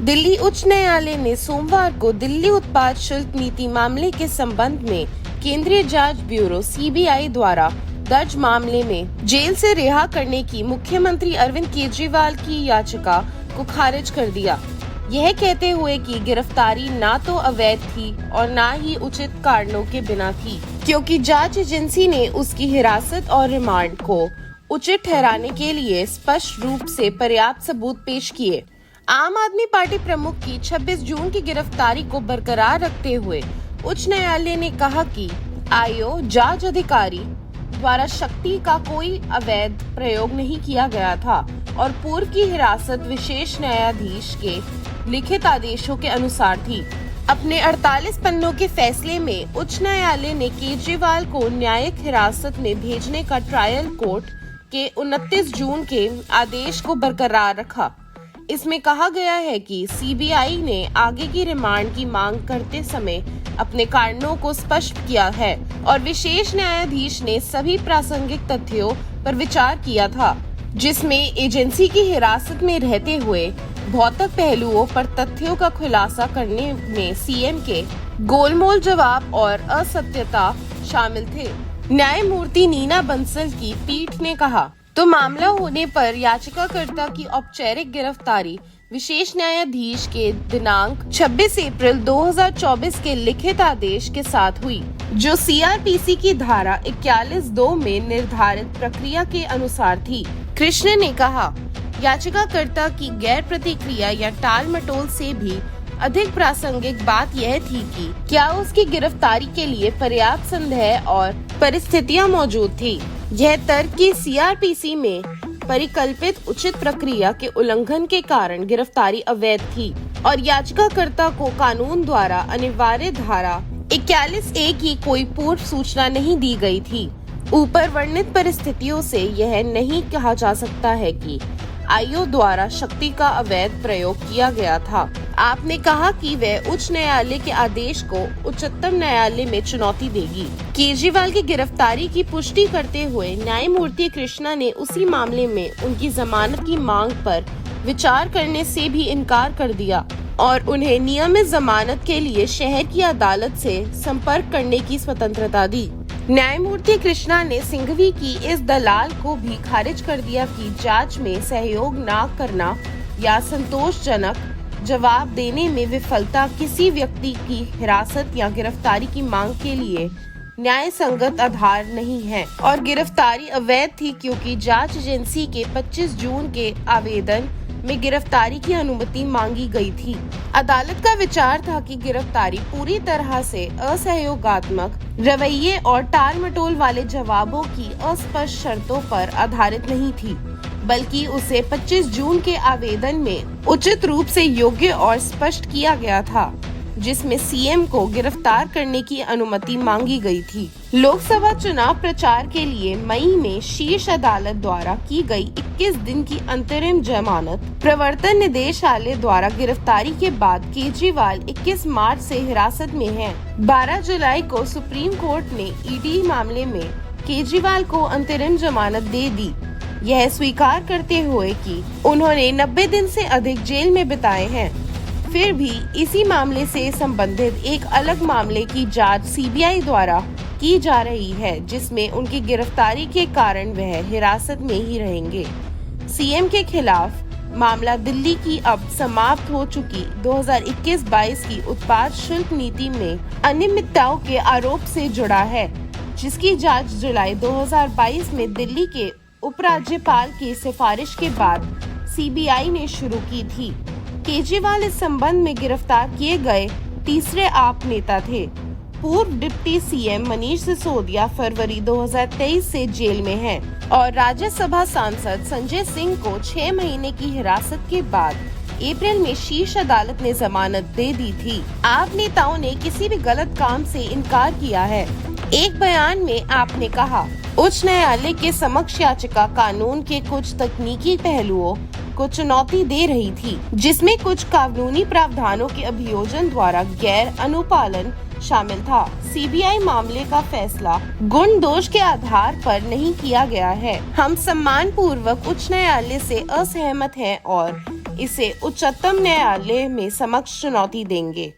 दिल्ली उच्च न्यायालय ने सोमवार को दिल्ली उत्पाद शुल्क नीति मामले के संबंध में केंद्रीय जांच ब्यूरो (सीबीआई) द्वारा दर्ज मामले में जेल से रिहा करने की मुख्यमंत्री अरविंद केजरीवाल की याचिका को खारिज कर दिया, यह कहते हुए कि गिरफ्तारी ना तो अवैध थी और ना ही उचित कारणों के बिना थी, क्योंकि जांच एजेंसी ने उसकी हिरासत और रिमांड को उचित ठहराने के लिए स्पष्ट रूप से पर्याप्त सबूत पेश किए। आम आदमी पार्टी प्रमुख की 26 जून की गिरफ्तारी को बरकरार रखते हुए उच्च न्यायालय ने कहा कि आईओ जांच अधिकारी द्वारा शक्ति का कोई अवैध प्रयोग नहीं किया गया था और पूर्व की हिरासत विशेष न्यायाधीश के लिखित आदेशों के अनुसार थी। अपने 48 पन्नों के फैसले में उच्च न्यायालय ने केजरीवाल को न्यायिक हिरासत में भेजने का ट्रायल कोर्ट के 29 जून के आदेश को बरकरार रखा। इसमें कहा गया है कि सीबीआई ने आगे की रिमांड की मांग करते समय अपने कारणों को स्पष्ट किया है और विशेष न्यायाधीश ने सभी प्रासंगिक तथ्यों पर विचार किया था, जिसमें एजेंसी की हिरासत में रहते हुए भौतिक पहलुओं पर तथ्यों का खुलासा करने में सीएम के गोलमोल जवाब और असत्यता शामिल थे। न्यायमूर्ति नीना बंसल की पीठ ने कहा, तो मामला होने पर याचिकाकर्ता की औपचारिक गिरफ्तारी विशेष न्यायाधीश के दिनांक 26 अप्रैल 2024 के लिखित आदेश के साथ हुई, जो सीआरपीसी की धारा 41(2) में निर्धारित प्रक्रिया के अनुसार थी। कृष्ण ने कहा, याचिकाकर्ता की गैर प्रतिक्रिया या टाल मटोल से भी अधिक प्रासंगिक बात यह थी कि क्या उसकी गिरफ्तारी के लिए पर्याप्त संदेह और परिस्थितियां मौजूद थी। यह तर्क कि सीआरपीसी में परिकल्पित उचित प्रक्रिया के उल्लंघन के कारण गिरफ्तारी अवैध थी और याचिकाकर्ता को कानून द्वारा अनिवार्य धारा 41(a) की कोई पूर्व सूचना नहीं दी गई थी। ऊपर वर्णित परिस्थितियों से यह नहीं कहा जा सकता है कि आईओ द्वारा शक्ति का अवैध प्रयोग किया गया था। आपने कहा कि वह उच्च न्यायालय के आदेश को उच्चतम न्यायालय में चुनौती देगी। केजरीवाल की गिरफ्तारी की पुष्टि करते हुए न्यायमूर्ति कृष्णा ने उसी मामले में उनकी जमानत की मांग पर विचार करने से भी इनकार कर दिया और उन्हें नियमित जमानत के लिए शहर की अदालत से संपर्क करने की स्वतंत्रता दी। न्यायमूर्ति कृष्णा ने सिंघवी की इस दलाल को भी खारिज कर दिया कि जांच में सहयोग न करना या संतोषजनक जवाब देने में विफलता किसी व्यक्ति की हिरासत या गिरफ्तारी की मांग के लिए न्याय संगत आधार नहीं है और गिरफ्तारी अवैध थी, क्योंकि जांच एजेंसी के 25 जून के आवेदन में गिरफ्तारी की अनुमति मांगी गई थी। अदालत का विचार था कि गिरफ्तारी पूरी तरह से असहयोगात्मक रवैये और टाल मटोल वाले जवाबों की अस्पष्ट शर्तों पर आधारित नहीं थी, बल्कि उसे 25 जून के आवेदन में उचित रूप से योग्य और स्पष्ट किया गया था, जिसमें सीएम को गिरफ्तार करने की अनुमति मांगी गई थी। लोकसभा चुनाव प्रचार के लिए मई में शीर्ष अदालत द्वारा की गई 21 दिन की अंतरिम जमानत प्रवर्तन निदेशालय द्वारा गिरफ्तारी के बाद केजरीवाल 21 मार्च से हिरासत में हैं। 12 जुलाई को सुप्रीम कोर्ट ने ईडी मामले में केजरीवाल को अंतरिम जमानत दे दी, यह स्वीकार करते हुए कि उन्होंने 90 दिन से अधिक जेल में बिताए हैं। फिर भी इसी मामले से संबंधित एक अलग मामले की जांच सीबीआई द्वारा की जा रही है, जिसमें उनकी गिरफ्तारी के कारण वह हिरासत में ही रहेंगे। सीएम के खिलाफ मामला दिल्ली की अब समाप्त हो चुकी 2021-22 की उत्पाद शुल्क नीति में अनियमितताओं के आरोप से जुड़ा है, जिसकी जांच जुलाई 2022 में दिल्ली के उपराज्यपाल की सिफारिश के बाद सीबीआई ने शुरू की थी। केजरीवाल इस संबंध में गिरफ्तार किए गए तीसरे आप नेता थे। पूर्व डिप्टी सीएम मनीष सिसोदिया फरवरी 2023 से जेल में हैं और राज्यसभा सांसद संजय सिंह को 6 महीने की हिरासत के बाद अप्रैल में शीर्ष अदालत ने जमानत दे दी थी। आप नेताओं ने किसी भी गलत काम से इनकार किया है। एक बयान में आपने कहा, उच्च न्यायालय के समक्ष याचिका कानून के कुछ तकनीकी पहलुओं को चुनौती दे रही थी, जिसमें कुछ कानूनी प्रावधानों के अभियोजन द्वारा गैर अनुपालन शामिल था। सीबीआई मामले का फैसला गुण दोष के आधार पर नहीं किया गया है। हम सम्मान पूर्वक उच्च न्यायालय से असहमत हैं और इसे उच्चतम न्यायालय में समक्ष चुनौती देंगे।